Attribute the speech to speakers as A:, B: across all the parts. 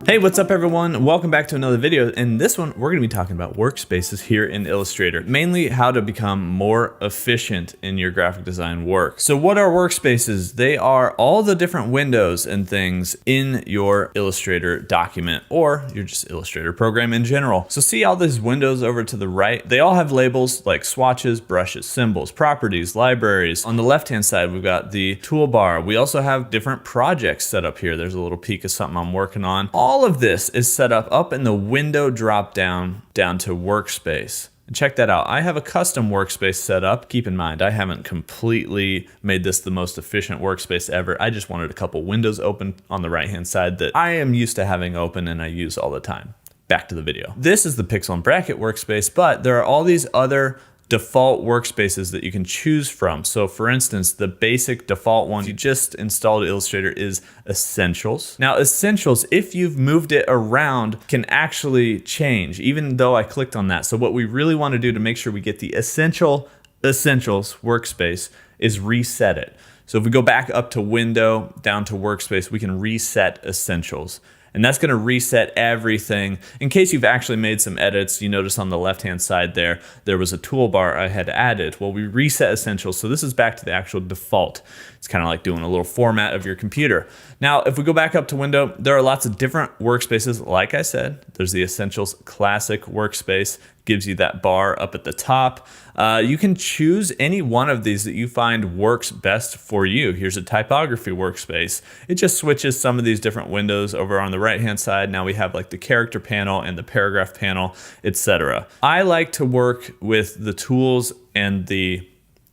A: Hey, what's up everyone? Welcome back to another video. In this one, we're gonna be talking about workspaces here in Illustrator, mainly how to become more efficient in your graphic design work. So what are workspaces? They are all the different windows and things in your Illustrator document or your just Illustrator program in general. So see all these windows over to the right? They all have labels like swatches, brushes, symbols, properties, libraries. On the left-hand side, we've got the toolbar. We also have different projects set up here. There's a little peek of something I'm working on. All of this is set up in the window drop down to workspace. And check that out. I have a custom workspace set up. Keep in mind, I haven't completely made this the most efficient workspace ever. I just wanted a couple windows open on the right-hand side that I am used to having open and I use all the time. Back to the video. This is the pixel and bracket workspace, but there are all these other default workspaces that you can choose from. So for instance, the basic default one you just installed Illustrator is Essentials. Now Essentials, if you've moved it around, can actually change, even though I clicked on that. So what we really want to do to make sure we get the Essentials workspace is reset it. So if we go back up to Window, down to Workspace, we can reset Essentials. And that's going to reset everything. In case you've actually made some edits, you notice on the left-hand side there was a toolbar I had added. Well, we reset Essentials, so this is back to the actual default. It's kind of like doing a little format of your computer. Now, if we go back up to Window, there are lots of different workspaces. Like I said, there's the Essentials Classic Workspace. Gives you that bar up at the top. You can choose any one of these that you find works best for you. Here's a typography workspace. It just switches some of these different windows over on the right-hand side. Now we have like the character panel and the paragraph panel, etc. I like to work with the tools and the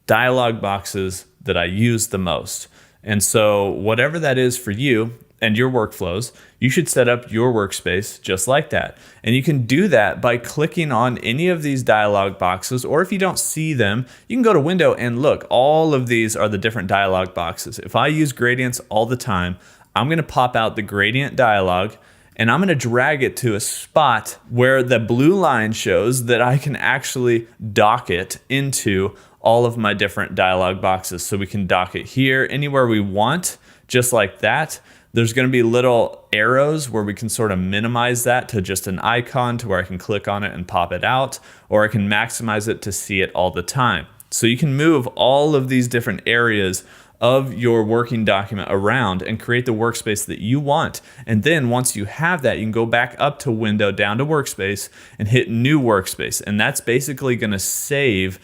A: dialog boxes that I use the most. And so whatever that is for you and your workflows, you should set up your workspace just like that. And you can do that by clicking on any of these dialog boxes, or if you don't see them, you can go to Window and look. All of these are the different dialog boxes. If I use gradients all the time, I'm gonna pop out the gradient dialog and I'm gonna drag it to a spot where the blue line shows that I can actually dock it into all of my different dialog boxes. So we can dock it here, anywhere we want, just like that. There's going to be little arrows where we can sort of minimize that to just an icon to where I can click on it and pop it out, or I can maximize it to see it all the time. So you can move all of these different areas of your working document around and create the workspace that you want. And then once you have that, you can go back up to Window, down to Workspace, and hit New Workspace. And that's basically going to save.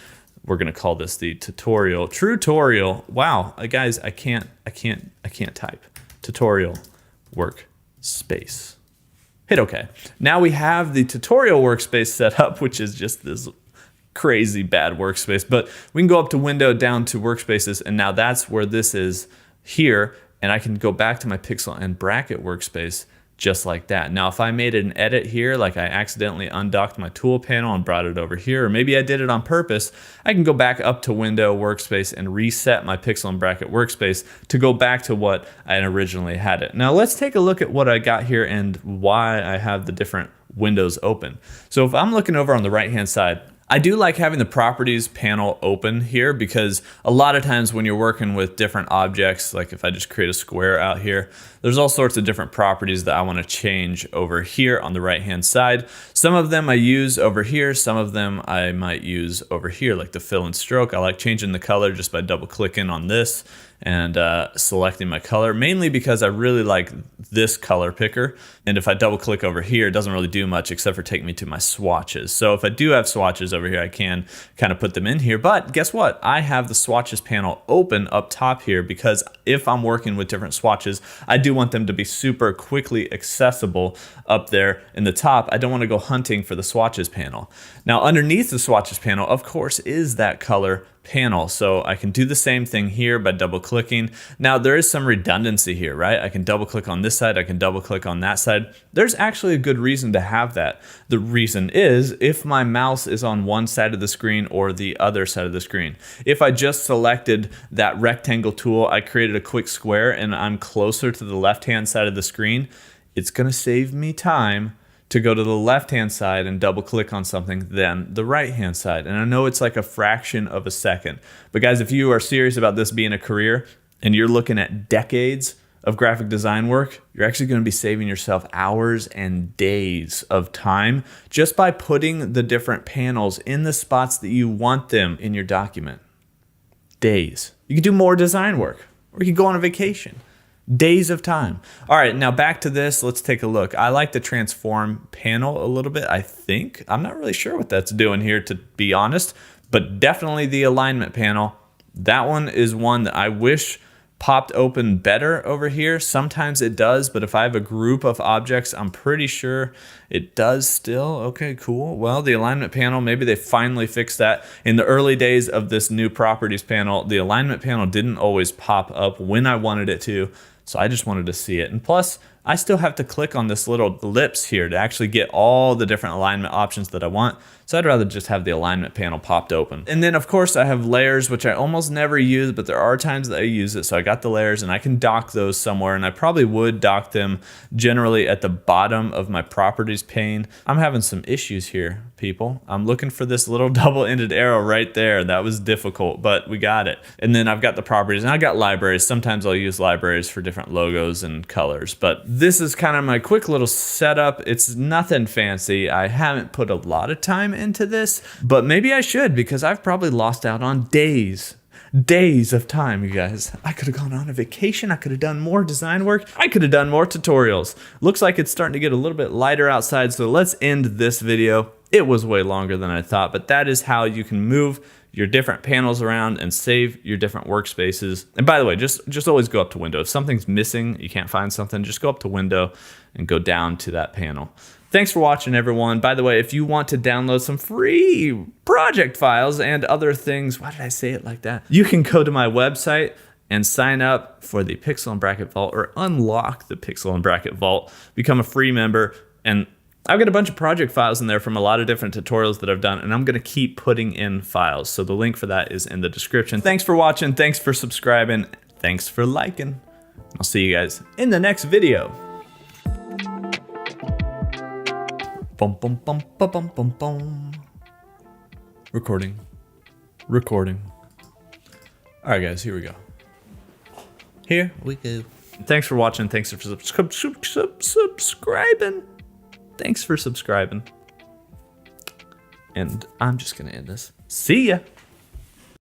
A: We're going to call this the tutorial. Wow, guys, I can't type. Tutorial workspace. Hit OK. Now we have the tutorial workspace set up, which is just this crazy bad workspace. But we can go up to Window, down to Workspaces, and now that's where this is here. And I can go back to my pixel and bracket workspace just like that. Now, if I made an edit here, like I accidentally undocked my tool panel and brought it over here, or maybe I did it on purpose, I can go back up to Window, Workspace, and reset my pixel and bracket workspace to go back to what I originally had it. Now, let's take a look at what I got here and why I have the different windows open. So if I'm looking over on the right-hand side, I do like having the properties panel open here because a lot of times when you're working with different objects, like if I just create a square out here, there's all sorts of different properties that I want to change over here on the right-hand side. Some of them I use over here, some of them I might use over here, like the fill and stroke. I like changing the color just by double-clicking on this and selecting my color, mainly because I really like this color picker. And if I double click over here, it doesn't really do much except for take me to my swatches. So if I do have swatches over here, I can kind of put them in here. But guess what? I have the swatches panel open up top here because if I'm working with different swatches, I do want them to be super quickly accessible up there in the top. I don't want to go hunting for the swatches panel. Now underneath the swatches panel, of course, is that color panel. So I can do the same thing here by double clicking. Now there is some redundancy here, right? I can double click on this side, I can double click on that side. There's actually a good reason to have that. The reason is if my mouse is on one side of the screen or the other side of the screen. If I just selected that rectangle tool, I created a quick square and I'm closer to the left-hand side of the screen, it's gonna save me time to go to the left-hand side and double click on something than the right-hand side. And I know it's like a fraction of a second, but guys, if you are serious about this being a career and you're looking at decades of graphic design work, you're actually going to be saving yourself hours and days of time just by putting the different panels in the spots that you want them in your document. Days. You can do more design work, or you can go on a vacation. Days of time. All right, now back to this. Let's take a look. I like the transform panel a little bit, I think. I'm not really sure what that's doing here, to be honest, but definitely the alignment panel. That one is one that I wish popped open better over here. Sometimes it does, but if I have a group of objects, I'm pretty sure it does still. Okay, cool. Well, the alignment panel, maybe they finally fixed that. In the early days of this new properties panel, the alignment panel didn't always pop up when I wanted it to, so I just wanted to see it. And plus, I still have to click on this little ellipse here to actually get all the different alignment options that I want. So I'd rather just have the alignment panel popped open. And then of course I have layers, which I almost never use, but there are times that I use it. So I got the layers and I can dock those somewhere, and I probably would dock them generally at the bottom of my properties pane. I'm having some issues here, people. I'm looking for this little double-ended arrow right there. That was difficult, but we got it. And then I've got the properties and I got libraries. Sometimes I'll use libraries for different logos and colors, but this is kind of my quick little setup. It's nothing fancy. I haven't put a lot of time into this, but maybe I should, because I've probably lost out on days of time, you guys. I could have gone on a vacation. I could have done more design work. I could have done more tutorials. Looks like it's starting to get a little bit lighter outside, so let's end this video. It was way longer than I thought, but that is how you can move your different panels around and save your different workspaces. And by the way, just always go up to window. If something's missing, you can't find something, just go up to window and go down to that panel. Thanks for watching, everyone. By the way, if you want to download some free project files and other things, why did I say it like that? You can go to my website and sign up for the Pixel and Bracket Vault, or unlock the Pixel and Bracket Vault, become a free member, and I've got a bunch of project files in there from a lot of different tutorials that I've done, and I'm gonna keep putting in files. So the link for that is in the description. Thanks for watching, thanks for subscribing, thanks for liking. I'll see you guys in the next video. Bum, bum, bum, bum, bum, bum, bum. Recording. All right, guys, here we go. Here we go. Thanks for watching, thanks for subscribing. Thanks for subscribing. And I'm just gonna end this. See ya.